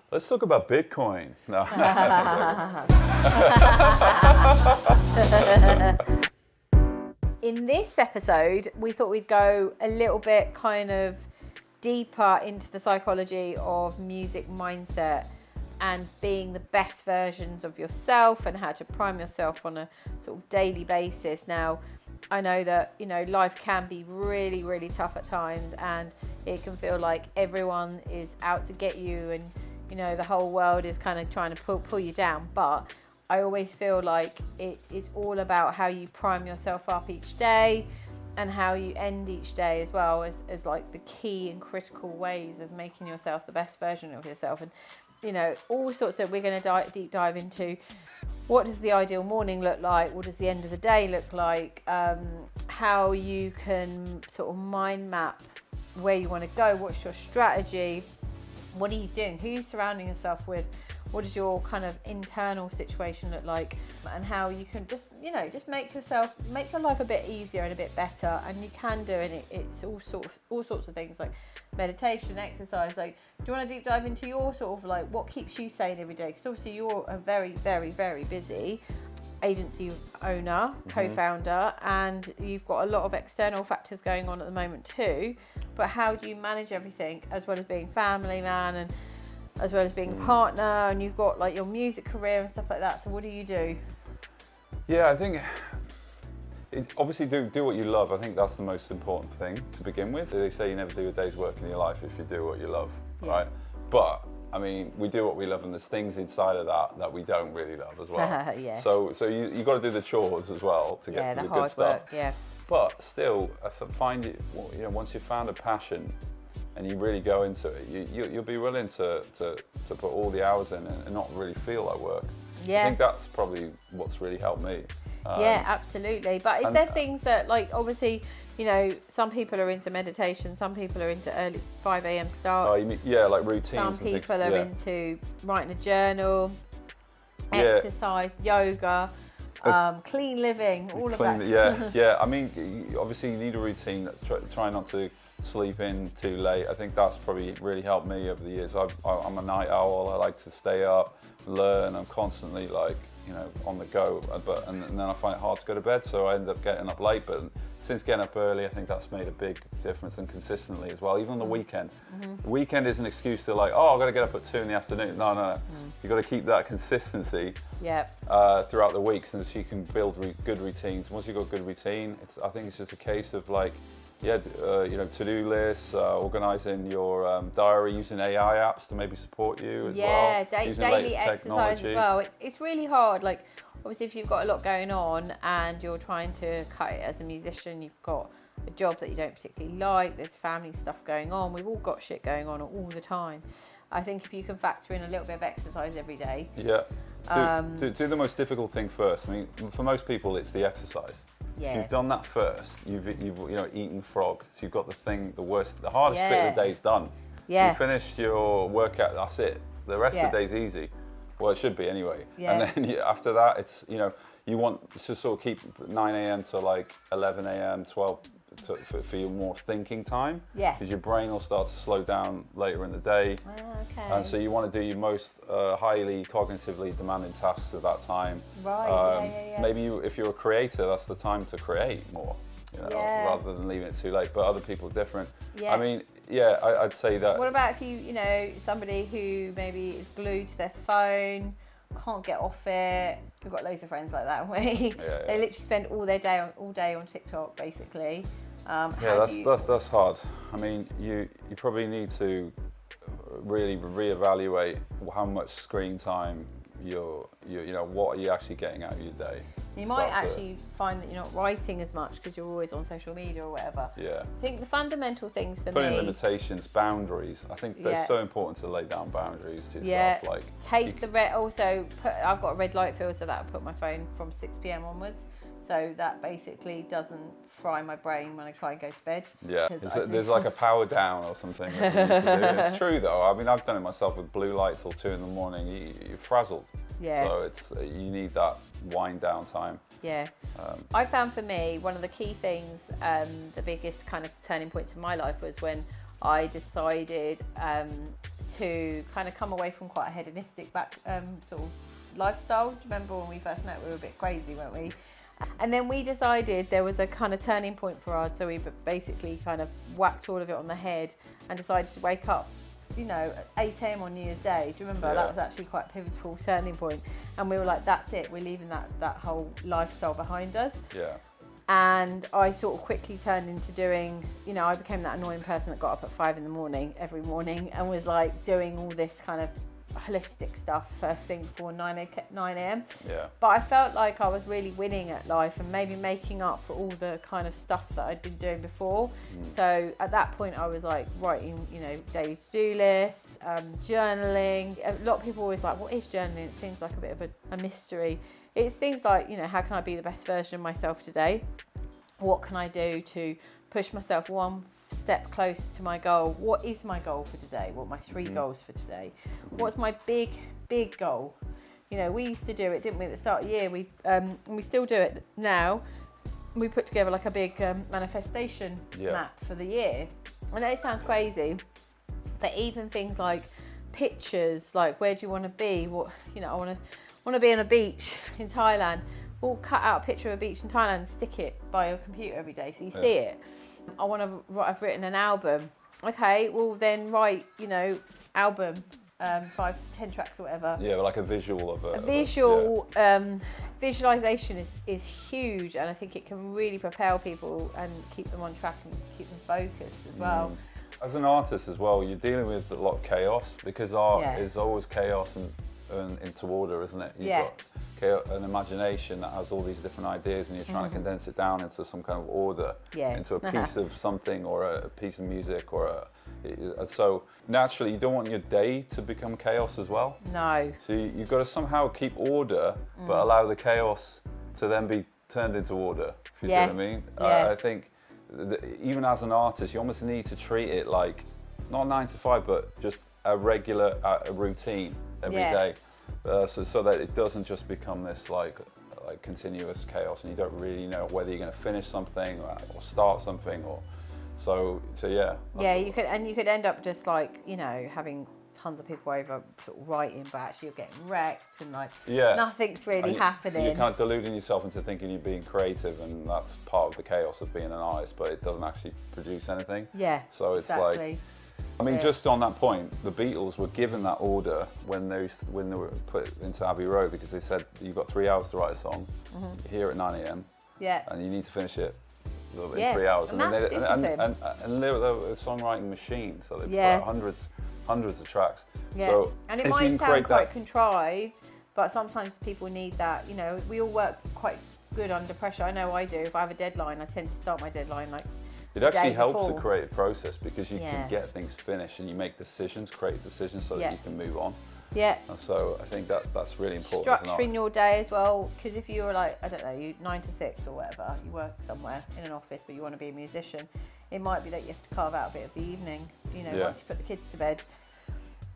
Let's talk about Bitcoin. No. In this episode, we thought we'd go a little bit kind of deeper into the psychology of music mindset and being the best versions of yourself and how to prime yourself on a sort of daily basis. Now, I know that, life can be really, really tough at times, and it can feel like everyone is out to get you and, the whole world is kind of trying to pull you down. But I always feel like it is all about how you prime yourself up each day and how you end each day as well as like the key and critical ways of making yourself the best version of yourself. And, all sorts of, we're going to deep dive into what does the ideal morning look like? What does the end of the day look like? How you can sort of mind map where you want to go. What's your strategy? What are you doing? Who are you surrounding yourself with? What does your kind of internal situation look like? And how you can just make your life a bit easier and a bit better. And you can do it. It's all sorts of things like meditation, exercise. Like, do you want to deep dive into your sort of like what keeps you sane every day? Because obviously you're a very, very, very busy agency owner, co-founder, and you've got a lot of external factors going on at the moment too. But how do you manage everything as well as being family man and as well as being a partner, and you've got like your music career and stuff like that? So what do you do? Yeah, I think obviously do what you love. I think that's the most important thing to begin with. They say you never do a day's work in your life if you do what you love, right? But I mean, we do what we love, and there's things inside of that we don't really love as well. Yeah. So you got to do the chores as well to get to the good stuff. Work, yeah. But still, I find once you've found a passion and you really go into it, you'll be willing to put all the hours in and not really feel like work. Yeah. I think that's probably what's really helped me. Yeah, absolutely. But is there things that, like, obviously, some people are into meditation, some people are into early 5 a.m. starts. Oh, you mean, like routines. Some people are into writing a journal, exercise, yoga, clean living, all of that. Yeah. I mean, obviously you need a routine. Try not to sleep in too late. I think that's probably really helped me over the years. I'm a night owl. I like to stay up, learn. I'm constantly on the go, and then I find it hard to go to bed, so I end up getting up late. But since getting up early, I think that's made a big difference, and consistently as well, even on the weekend. The weekend is an excuse to I've got to get up at 2 in the afternoon. No. You've got to keep that consistency throughout the week so that you can build good routines. Once you've got a good routine, I think it's just a case of to-do lists, organising your diary, using AI apps to maybe support you as well. Yeah, daily exercise as well. It's really hard. Like, obviously, if you've got a lot going on and you're trying to cut it as a musician, you've got a job that you don't particularly like, there's family stuff going on. We've all got shit going on all the time. I think if you can factor in a little bit of exercise every day. Yeah. Do the most difficult thing first. I mean, for most people, it's the exercise. Yeah. If you've done that first, you've eaten frog. So you've got the hardest bit of the day's done. Yeah. You finished your workout. That's it. The rest of the day's easy. Well, it should be anyway. Yeah. And then after that, it's you want to sort of keep 9 a.m. to 11 a.m., 12 for your more thinking time. Yeah. Because your brain will start to slow down later in the day. Okay. And so you want to do your most highly cognitively demanding tasks at that time. Right. Maybe if you're a creator, that's the time to create more. Rather than leaving it too late. But other people are different. Yeah. I mean, I'd say that. What about if somebody who maybe is glued to their phone, can't get off it? We've got loads of friends like that, haven't we? They literally spend all day on TikTok, basically. That's hard. I mean, you probably need to really reevaluate how much screen time what are you actually getting out of your day. You might actually find that you're not writing as much because you're always on social media or whatever. Yeah. I think the fundamental things for Putting me... limitations, boundaries. I think they're so important to lay down boundaries to yourself. I've got a red light filter that I put my phone from 6 p.m. onwards. So that basically doesn't fry my brain when I try and go to bed. Yeah, there's like a power down or something that you need to do. It's true though. I mean, I've done it myself with blue light till 2 in the morning. You're frazzled. Yeah. So you need that wind down time. Yeah. I found for me, one of the key things, the biggest kind of turning points in my life was when I decided to kind of come away from quite a hedonistic sort of lifestyle. Do you remember when we first met? We were a bit crazy, weren't we? And then we decided there was a kind of turning point for us. So we basically kind of whacked all of it on the head and decided to wake up, you know, at 8 a.m. on New Year's Day. Do you remember? Yeah. That was actually quite a pivotal turning point. And we were like, that's it. We're leaving that whole lifestyle behind us. Yeah. And I sort of quickly turned into doing, you know, I became that annoying person that got up at 5 a.m. every morning and was like doing all this kind of holistic stuff first thing before 9 a.m. Yeah. But I felt like I was really winning at life and maybe making up for all the kind of stuff that I'd been doing before. So at that point I was like writing, you know, daily to-do lists, journaling. A lot of people always like, what is journaling? It seems like a bit of a mystery. It's things like, you know, how can I be the best version of myself today? What can I do to push myself one step closer to my goal? What is my goal for today? What are my 3 goals for today? What's my big goal? You know, we used to do it, didn't we, at the start of the year? We still do it now. We put together like a big manifestation map for the year. I know it sounds crazy, but even things like pictures, like where do you want to be? What, you know, I want to be on a beach in Thailand. We'll cut out a picture of a beach in Thailand and stick it by your computer every day so you see it. I've written an album. Okay, well then write, you know, album, 5, 10 tracks or whatever. Yeah, like a visual of a visual. Visualization is huge, and I think it can really propel people and keep them on track and keep them focused as well. As an artist as well, you're dealing with a lot of chaos because art is always chaos and into order, isn't it? You've got an imagination that has all these different ideas and you're trying to condense it down into some kind of order, into a piece of something or a piece of music so naturally you don't want your day to become chaos as well. No. So you've got to somehow keep order but allow the chaos to then be turned into order, if you see what I mean. I think even as an artist you almost need to treat it like not 9 to 5 but just a regular routine every day. So that it doesn't just become this like continuous chaos and you don't really know whether you're going to finish something or start something or so you could end up just like, you know, having tons of people over sort of writing but actually you're getting wrecked and like nothing's really happening. You're kind of deluding yourself into thinking you're being creative and that's part of the chaos of being an artist, but it doesn't actually produce anything. So it's like, I mean, just on that point, the Beatles were given that order when they were put into Abbey Road because they said you've got 3 hours to write a song, you're here at 9 a.m. and you need to finish it in 3 hours. And they're a songwriting machine, so they put out hundreds of tracks. So and it might sound quite contrived, but sometimes people need that. You know, we all work quite good under pressure. I know I do. If I have a deadline, I tend to start my deadline like. It actually helps the creative process because you can get things finished and you make decisions, create decisions so that you can move on. And so I think that's really important. Structuring your day as well, because if you're like, I don't know, you 9 to 6 or whatever, you work somewhere in an office but you want to be a musician, it might be that you have to carve out a bit of the evening, you know, once you put the kids to bed.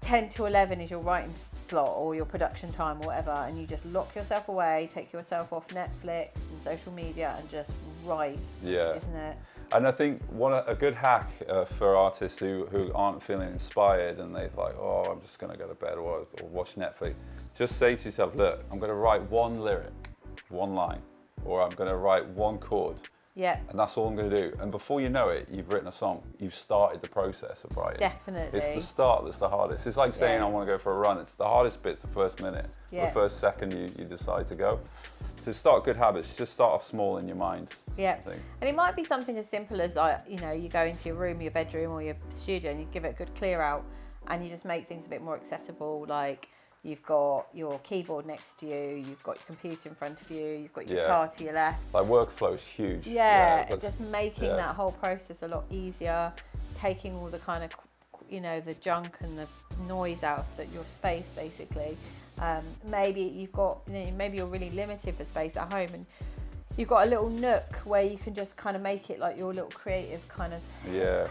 10 to 11 is your writing slot or your production time or whatever, and you just lock yourself away, take yourself off Netflix and social media and just write, isn't it? And I think a good hack for artists who aren't feeling inspired and they're like, oh, I'm just going to go to bed or watch Netflix, just say to yourself, look, I'm going to write one lyric, one line, or I'm going to write one chord. And that's all I'm going to do. And before you know it, you've written a song. You've started the process of writing. Definitely. It's the start that's the hardest. It's like saying I want to go for a run. It's the hardest bit's the first minute, the first second you decide to go. To start good habits, just start off small in your mind. And it might be something as simple as like, you know, you go into your room, your bedroom or your studio and you give it a good clear out and you just make things a bit more accessible, like you've got your keyboard next to you, you've got your computer in front of you, you've got your guitar to your left. Like workflow is huge. Just making that whole process a lot easier, taking all the kind of, you know, the junk and the noise out of your space basically. Maybe you've got, you know, maybe you're really limited for space at home and you've got a little nook where you can just kind of make it like your little creative kind of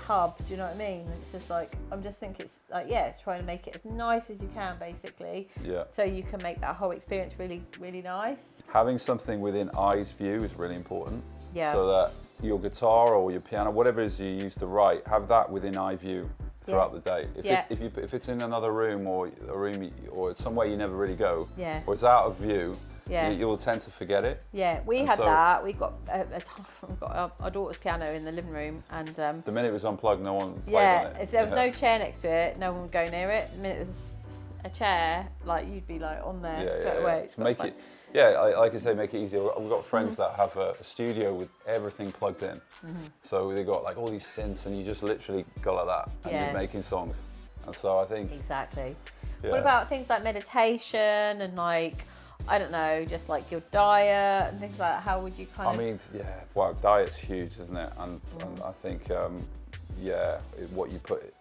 hub. Do you know what I mean? It's just like, I'm just thinking it's like, trying to make it as nice as you can basically. So you can make that whole experience really, really nice. Having something within eye's view is really important. So that your guitar or your piano, whatever it is you use to write, have that within eye view. throughout the day. Yeah. If it's in another room or a room or it's somewhere you never really go, Yeah. or it's out of view, Yeah. you'll tend to forget it. Yeah, we And had so- that. We got we've got our daughter's piano in the living room, and The minute it was unplugged, no one played yeah, on it. if there was no chair next to it, no one would go near it. The minute it was a chair, like you'd be like on there straight away. It's To make quite it, like I say, make it easier. We've got friends that have a studio with everything plugged in, so they got like all these synths, and you just literally go like that, and Yeah. you're making songs. And so I think, Exactly. yeah. What about things like meditation and like, I don't know, just like your diet and things like that? How would you kind I of... mean, well, diet's huge, isn't it? And I think, what you put,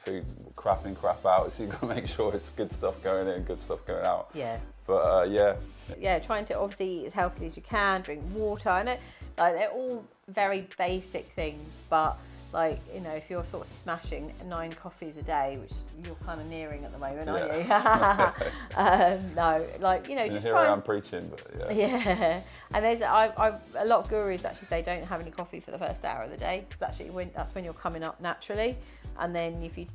food, crap in, crap out, so you've got to make sure it's good stuff going in, good stuff going out. Yeah. But Yeah, trying to obviously eat as healthily as you can, drink water. I know, like, they're all very basic things, but like, you know, if you're sort of smashing 9 coffees a day, which you're kind of nearing at the moment, aren't you? No, like, you know, just here try I am and... preaching, but Yeah, and there's a lot of gurus actually say don't have any coffee for the first hour of the day, because actually that's when you're coming up naturally, and then if you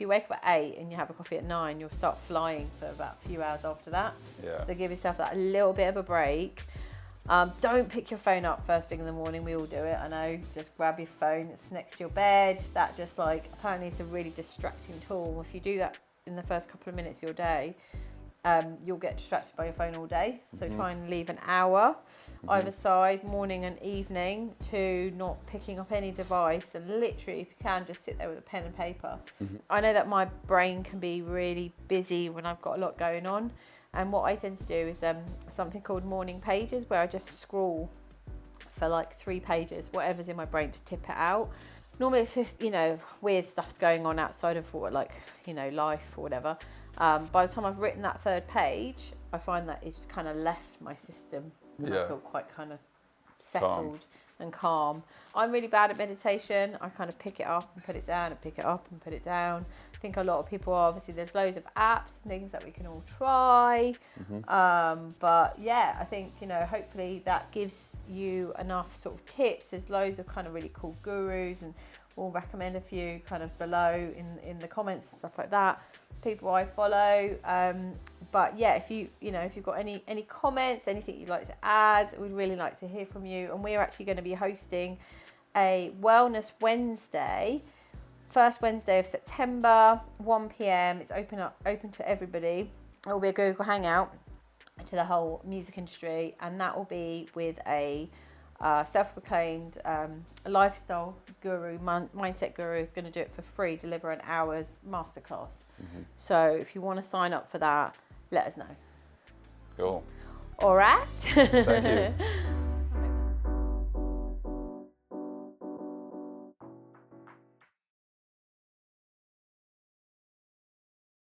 wake up at 8 and you have a coffee at 9, you'll start flying for about a few hours after that. Yeah. So give yourself that little bit of a break. Don't pick your phone up first thing in the morning. We all do it, I know. Just grab your phone, it's next to your bed. That just like, apparently it's a really distracting tool. If you do that in the first couple of minutes of your day, you'll get distracted by your phone all day. So try and leave an hour either side, morning and evening, to not picking up any device, and literally, if you can, just sit there with a pen and paper. I know that my brain can be really busy when I've got a lot going on, and what I tend to do is something called morning pages, where I just scroll for like 3 pages, whatever's in my brain, to tip it out. Normally if it's, you know, weird stuff's going on outside of what, like, you know, life or whatever, by the time I've written that 3rd page, I find that it's kind of left my system, and I feel quite kind of settled and calm. I'm really bad at meditation. I kind of pick it up and put it down and pick it up and put it down. I think a lot of people are, obviously there's loads of apps and things that we can all try. But yeah, I think, you know, hopefully that gives you enough sort of tips. There's loads of kind of really cool gurus, and we'll recommend a few kind of below in the comments and stuff like that, people I follow. But yeah, if you've got any comments, anything you'd like to add, we'd really like to hear from you. And we're actually going to be hosting a Wellness Wednesday, first Wednesday of September, 1 p.m. It's open to everybody. It will be a Google Hangout to the whole music industry, and that will be with a self-proclaimed lifestyle guru, mindset guru, is going to do it for free, deliver an hour's masterclass. So if you want to sign up for that, let us know. Cool. All right. Thank you.